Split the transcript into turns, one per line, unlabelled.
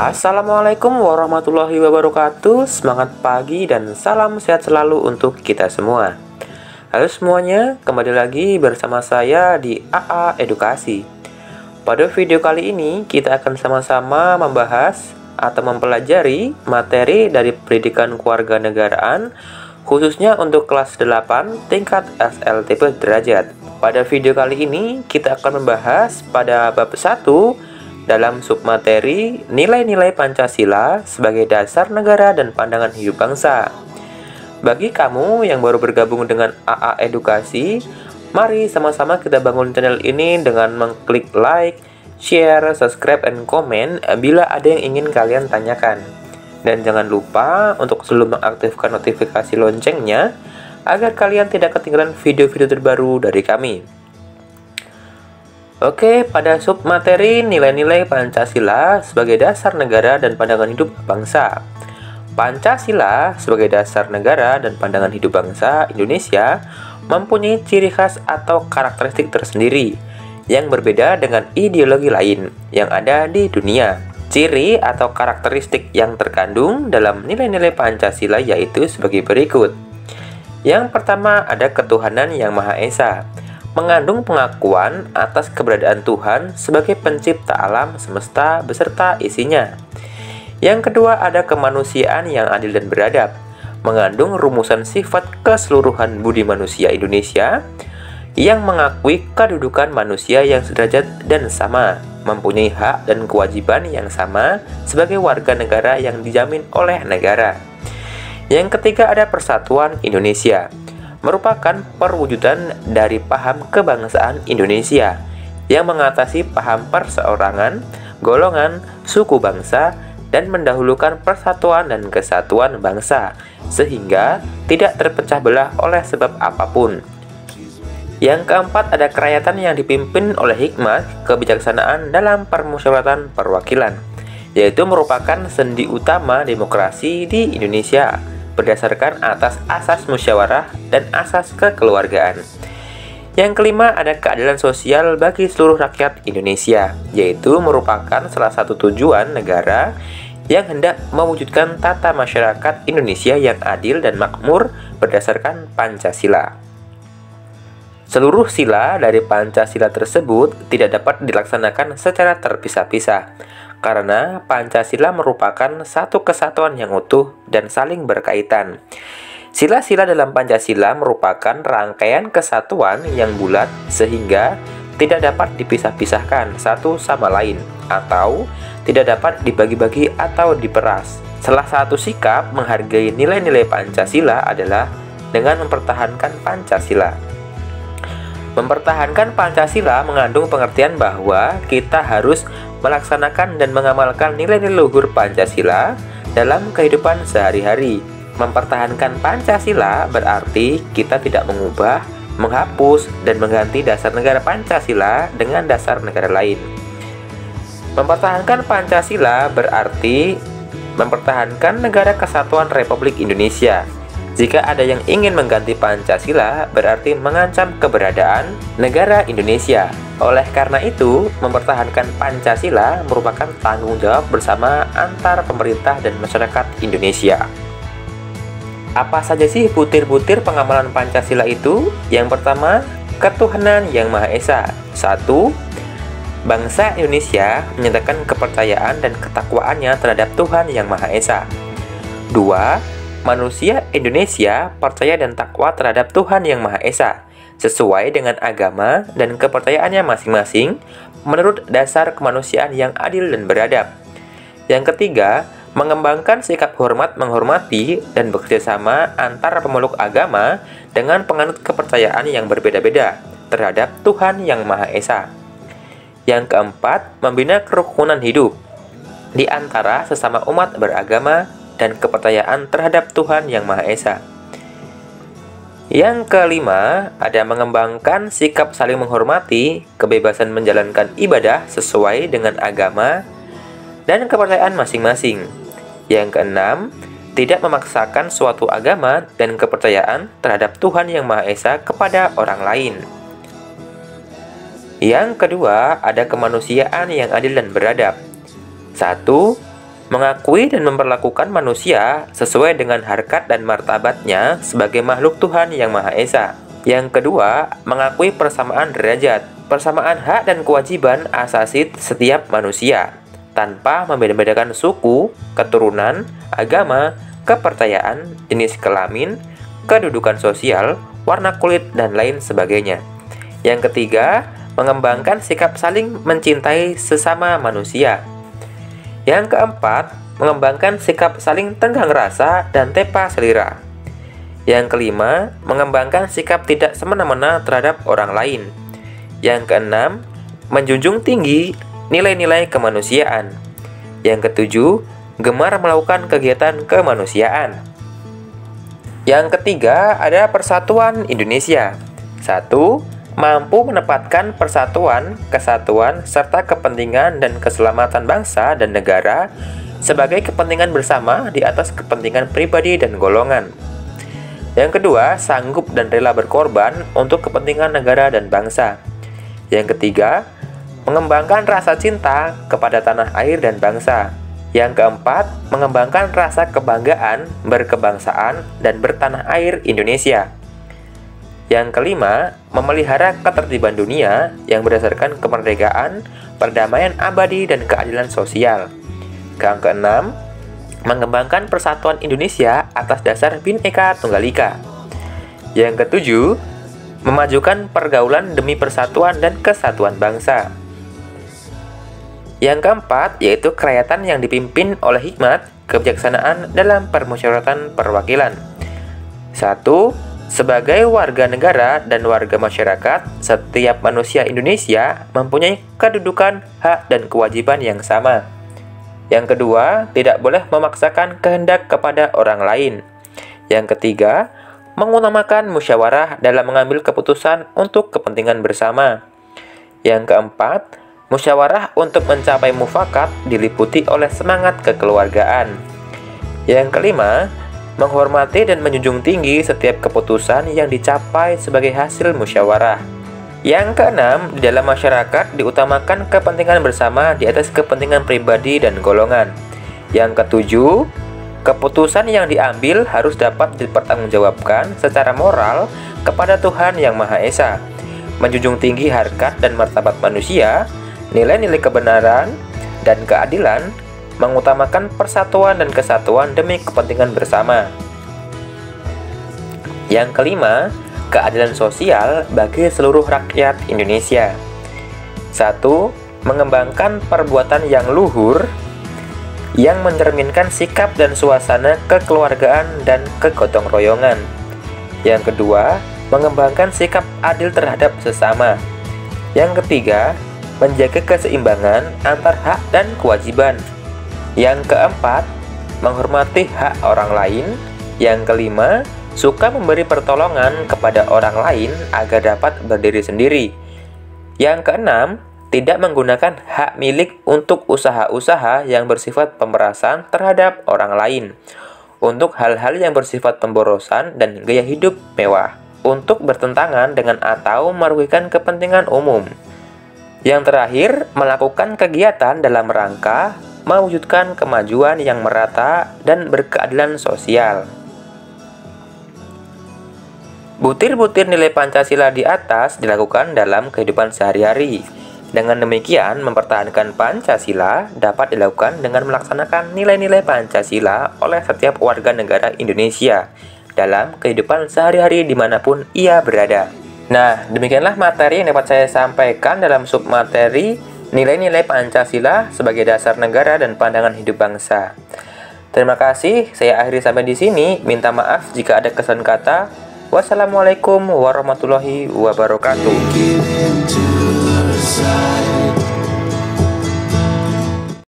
Assalamualaikum warahmatullahi wabarakatuh. Semangat pagi dan salam sehat selalu untuk kita semua. Halo semuanya, kembali lagi bersama saya di AA Edukasi. Pada video kali ini kita akan sama-sama membahas atau mempelajari materi dari pendidikan kewarganegaraan, khususnya untuk kelas 8 tingkat SLTP derajat. Pada video kali ini kita akan membahas pada bab 1 dalam submateri nilai-nilai Pancasila sebagai dasar negara dan pandangan hidup bangsa. Bagi kamu yang baru bergabung dengan AA Edukasi, mari sama-sama kita bangun channel ini dengan mengklik like, share, subscribe, and comment bila ada yang ingin kalian tanyakan. Dan jangan lupa untuk selalu mengaktifkan notifikasi loncengnya agar kalian tidak ketinggalan video-video terbaru dari kami. Oke, pada submateri nilai-nilai Pancasila sebagai dasar negara dan pandangan hidup bangsa. Pancasila sebagai dasar negara dan pandangan hidup bangsa Indonesia mempunyai ciri khas atau karakteristik tersendiri yang berbeda dengan ideologi lain yang ada di dunia. Ciri atau karakteristik yang terkandung dalam nilai-nilai Pancasila yaitu sebagai berikut. Yang pertama ada ketuhanan yang Maha Esa, mengandung pengakuan atas keberadaan Tuhan sebagai pencipta alam semesta beserta isinya. Yang kedua ada kemanusiaan yang adil dan beradab, mengandung rumusan sifat keseluruhan budi manusia Indonesia yang mengakui kedudukan manusia yang sederajat dan sama, mempunyai hak dan kewajiban yang sama sebagai warga negara yang dijamin oleh negara. Yang ketiga ada persatuan Indonesia, merupakan perwujudan dari paham kebangsaan Indonesia yang mengatasi paham perseorangan, golongan, suku bangsa, dan mendahulukan persatuan dan kesatuan bangsa sehingga tidak terpecah belah oleh sebab apapun. Yang keempat ada kerakyatan yang dipimpin oleh hikmat kebijaksanaan dalam permusyawaratan perwakilan, yaitu merupakan sendi utama demokrasi di Indonesia berdasarkan atas asas musyawarah dan asas kekeluargaan. Yang kelima ada keadilan sosial bagi seluruh rakyat Indonesia, yaitu merupakan salah satu tujuan negara yang hendak mewujudkan tata masyarakat Indonesia yang adil dan makmur berdasarkan Pancasila. Seluruh sila dari Pancasila tersebut tidak dapat dilaksanakan secara terpisah-pisah, karena Pancasila merupakan satu kesatuan yang utuh dan saling berkaitan. Sila-sila dalam Pancasila merupakan rangkaian kesatuan yang bulat sehingga tidak dapat dipisah-pisahkan satu sama lain atau tidak dapat dibagi-bagi atau diperas. Salah satu sikap menghargai nilai-nilai Pancasila adalah dengan mempertahankan Pancasila. Mempertahankan Pancasila mengandung pengertian bahwa kita harus melaksanakan dan mengamalkan nilai-nilai luhur Pancasila dalam kehidupan sehari-hari. Mempertahankan Pancasila berarti kita tidak mengubah, menghapus, dan mengganti dasar negara Pancasila dengan dasar negara lain. Mempertahankan Pancasila berarti mempertahankan Negara Kesatuan Republik Indonesia. Jika ada yang ingin mengganti Pancasila, berarti mengancam keberadaan negara Indonesia. Oleh karena itu, mempertahankan Pancasila merupakan tanggung jawab bersama antar pemerintah dan masyarakat Indonesia. Apa saja sih butir-butir pengamalan Pancasila itu? Yang pertama, ketuhanan yang Maha Esa. 1. Bangsa Indonesia menyatakan kepercayaan dan ketakwaannya terhadap Tuhan yang Maha Esa. 2. Manusia Indonesia percaya dan takwa terhadap Tuhan yang Maha Esa, sesuai dengan agama dan kepercayaannya masing-masing menurut dasar kemanusiaan yang adil dan beradab. Yang ketiga, mengembangkan sikap hormat menghormati dan bekerjasama antara pemeluk agama dengan penganut kepercayaan yang berbeda-beda terhadap Tuhan yang Maha Esa. Yang keempat, membina kerukunan hidup di antara sesama umat beragama dan kepercayaan terhadap Tuhan yang Maha Esa. Yang kelima, ada mengembangkan sikap saling menghormati, kebebasan menjalankan ibadah sesuai dengan agama dan kepercayaan masing-masing. Yang keenam, tidak memaksakan suatu agama dan kepercayaan terhadap Tuhan yang Maha Esa kepada orang lain. Yang kedua, ada kemanusiaan yang adil dan beradab. 1. mengakui dan memperlakukan manusia sesuai dengan harkat dan martabatnya sebagai makhluk Tuhan Yang Maha Esa. Yang kedua, mengakui persamaan derajat, persamaan hak dan kewajiban asasi setiap manusia, tanpa membeda-bedakan suku, keturunan, agama, kepercayaan, jenis kelamin, kedudukan sosial, warna kulit, dan lain sebagainya. Yang ketiga, mengembangkan sikap saling mencintai sesama manusia. Yang keempat, mengembangkan sikap saling tenggang rasa dan tepa selera. Yang kelima, mengembangkan sikap tidak semena-mena terhadap orang lain. Yang keenam, menjunjung tinggi nilai-nilai kemanusiaan. Yang ketujuh, gemar melakukan kegiatan kemanusiaan. Yang ketiga, ada Persatuan Indonesia. 1. Mampu menempatkan persatuan, kesatuan, serta kepentingan dan keselamatan bangsa dan negara sebagai kepentingan bersama di atas kepentingan pribadi dan golongan. Yang kedua, sanggup dan rela berkorban untuk kepentingan negara dan bangsa. Yang ketiga, mengembangkan rasa cinta kepada tanah air dan bangsa. Yang keempat, mengembangkan rasa kebanggaan, berkebangsaan, dan bertanah air Indonesia. Yang kelima, memelihara ketertiban dunia yang berdasarkan kemerdekaan, perdamaian abadi, dan keadilan sosial. Yang keenam, mengembangkan persatuan Indonesia atas dasar Bhinneka Tunggal Ika. Yang ketujuh, memajukan pergaulan demi persatuan dan kesatuan bangsa. Yang keempat, yaitu kerakyatan yang dipimpin oleh hikmat, kebijaksanaan dalam permusyawaratan perwakilan. 1. Sebagai warga negara dan warga masyarakat, setiap manusia Indonesia mempunyai kedudukan, hak, dan kewajiban yang sama. Yang kedua, tidak boleh memaksakan kehendak kepada orang lain. Yang ketiga, mengutamakan musyawarah dalam mengambil keputusan untuk kepentingan bersama. Yang keempat, musyawarah untuk mencapai mufakat diliputi oleh semangat kekeluargaan. Yang kelima, menghormati dan menjunjung tinggi setiap keputusan yang dicapai sebagai hasil musyawarah. Yang keenam, di dalam masyarakat diutamakan kepentingan bersama di atas kepentingan pribadi dan golongan. Yang ketujuh, keputusan yang diambil harus dapat dipertanggungjawabkan secara moral kepada Tuhan Yang Maha Esa, menjunjung tinggi harkat dan martabat manusia, nilai-nilai kebenaran dan keadilan, mengutamakan persatuan dan kesatuan demi kepentingan bersama. Yang kelima, keadilan sosial bagi seluruh rakyat Indonesia. 1. Mengembangkan perbuatan yang luhur yang mencerminkan sikap dan suasana kekeluargaan dan kegotong royongan. Yang kedua, mengembangkan sikap adil terhadap sesama. Yang ketiga, menjaga keseimbangan antar hak dan kewajiban. Yang keempat, menghormati hak orang lain. Yang kelima, suka memberi pertolongan kepada orang lain agar dapat berdiri sendiri. Yang keenam, tidak menggunakan hak milik untuk usaha-usaha yang bersifat pemerasan terhadap orang lain, untuk hal-hal yang bersifat pemborosan dan gaya hidup mewah, untuk bertentangan dengan atau merugikan kepentingan umum. Yang terakhir, melakukan kegiatan dalam rangka mewujudkan kemajuan yang merata dan berkeadilan sosial. Butir-butir nilai Pancasila di atas dilakukan dalam kehidupan sehari-hari. Dengan demikian, mempertahankan Pancasila dapat dilakukan dengan melaksanakan nilai-nilai Pancasila oleh setiap warga negara Indonesia dalam kehidupan sehari-hari dimanapun ia berada. Nah, demikianlah materi yang dapat saya sampaikan dalam submateri nilai-nilai Pancasila sebagai dasar negara dan pandangan hidup bangsa. Terima kasih, saya akhiri sampai di sini. Minta maaf jika ada kesan kata. Wassalamualaikum warahmatullahi wabarakatuh.